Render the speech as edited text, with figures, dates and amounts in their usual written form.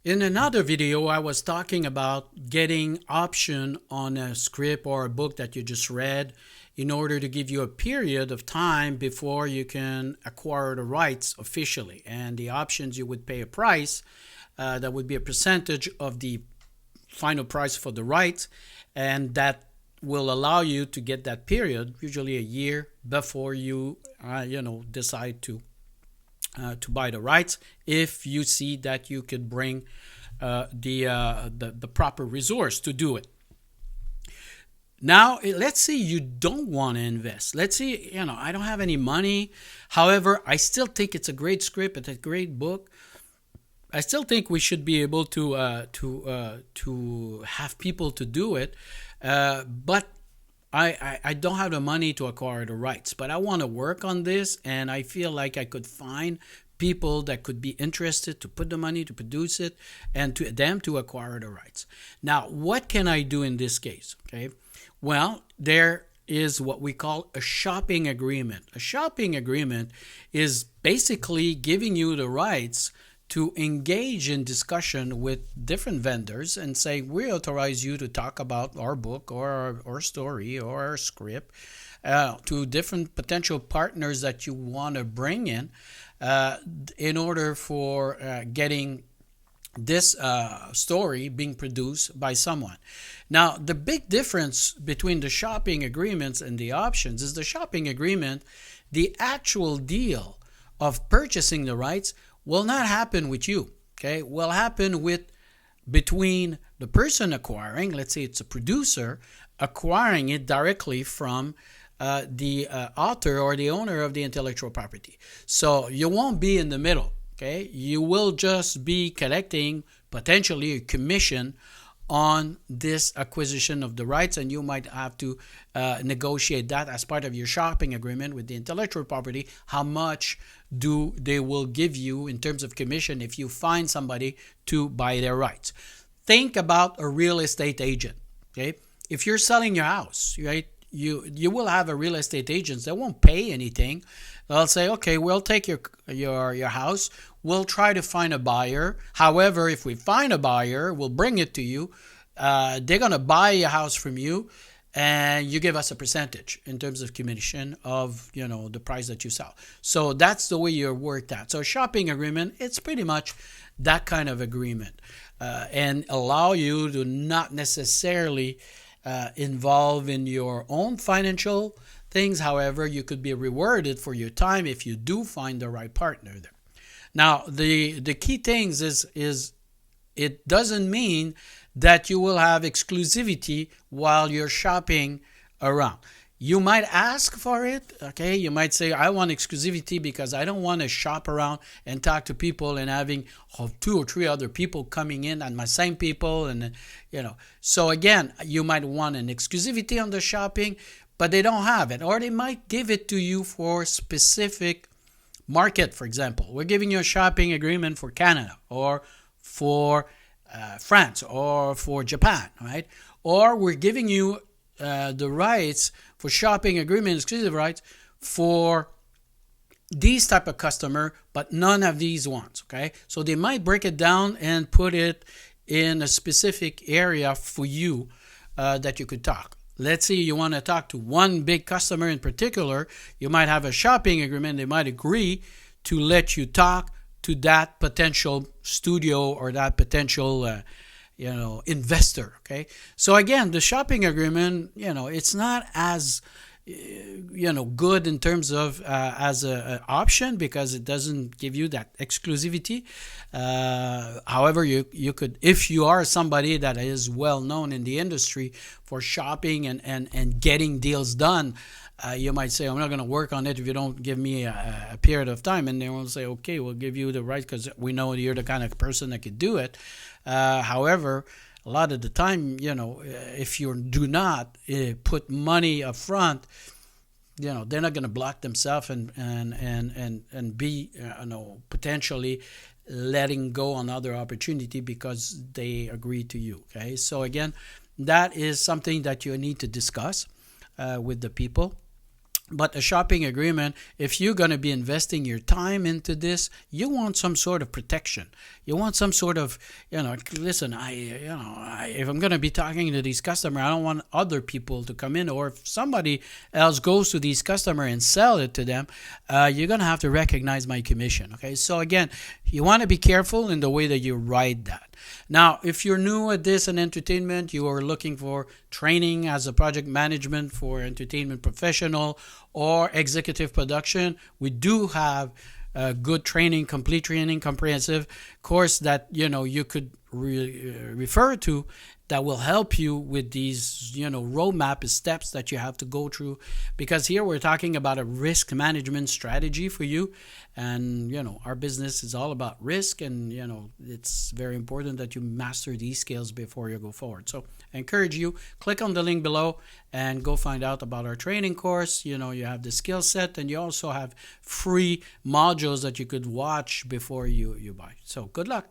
In another video, I was talking about getting option on a script or a book that you just read in order to give you a period of time before you can acquire the rights officially. And the options, you would pay a price that would be a percentage of the final price for the rights, and that will allow you to get that period, usually a year before you decide to buy the rights, if you see that you could bring the proper resource to do it. Now, let's say you don't want to invest. Let's say, I don't have any money. However, I still think it's a great script. It's a great book. I still think we should be able to have people to do it. But I don't have the money to acquire the rights, but I want to work on this, and I feel like I could find people that could be interested to put the money to produce it and to them to acquire the rights. Now, what can I do in this case? Okay, well, there is what we call a shopping agreement. A shopping agreement is basically giving you the rights to engage in discussion with different vendors and say, we authorize you to talk about our book or our story or our script to different potential partners that you want to bring in order for getting this story being produced by someone. Now, the big difference between the shopping agreements and the options is the shopping agreement, the actual deal of purchasing the rights will not happen with you. Okay, will happen with between the person acquiring, let's say it's a producer, acquiring it directly from the author or the owner of the intellectual property. So you won't be in the middle. Okay, you will just be collecting potentially a commission on this acquisition of the rights, and you might have to negotiate that as part of your shopping agreement with the intellectual property, how much do they will give you in terms of commission if you find somebody to buy their rights. Think about a real estate agent. Okay, if you're selling your house, right, you will have a real estate agent that won't pay anything. They'll say, okay, we'll take your house. We'll try to find a buyer. However, if we find a buyer, we'll bring it to you. They're going to buy a house from you, and you give us a percentage in terms of commission of the price that you sell. So that's the way you're worked at. So shopping agreement, it's pretty much that kind of agreement, and allow you to not necessarily involve in your own financial things. However, you could be rewarded for your time if you do find the right partner there. Now, the key things is it doesn't mean that you will have exclusivity while you're shopping around. You might ask for it, okay? You might say, I want exclusivity because I don't want to shop around and talk to people and having two or three other people coming in and my same people, and So again, you might want an exclusivity on the shopping, but they don't have it, or they might give it to you for specific market. For example, we're giving you a shopping agreement for Canada or for France or for Japan, right? Or we're giving you the rights for shopping agreement, exclusive rights for these type of customer, but none of these ones, okay? So they might break it down and put it in a specific area for you that you could talk. Let's say you want to talk to one big customer in particular, you might have a shopping agreement. They might agree to let you talk to that potential studio or that potential investor. Okay, so again, the shopping agreement, it's not as good in terms of as an option because it doesn't give you that exclusivity. However, you could, if you are somebody that is well known in the industry for shopping and getting deals done, you might say, I'm not going to work on it if you don't give me a period of time. And they will say, okay, we'll give you the right because we know you're the kind of person that could do it. However, a lot of the time, if you do not put money up front, they're not going to block themselves and be potentially letting go on other opportunity because they agree to you. Okay, so again, that is something that you need to discuss with the people. But a shopping agreement, if you're going to be investing your time into this, you want some sort of protection. You want some sort of, listen, if I'm going to be talking to these customers, I don't want other people to come in. Or if somebody else goes to these customers and sell it to them, you're going to have to recognize my commission. Okay. So again, you want to be careful in the way that you write that. Now, if you're new at this and entertainment, you are looking for training as a project management for entertainment professional or executive production, we do have good training, complete training, comprehensive course that you could refer to that will help you with these roadmap steps that you have to go through, because here we're talking about a risk management strategy for you, and our business is all about risk, and it's very important that you master these skills before you go forward. So I encourage you, click on the link below and go find out about our training course. You have the skill set, and you also have free modules that you could watch before you buy. So good luck.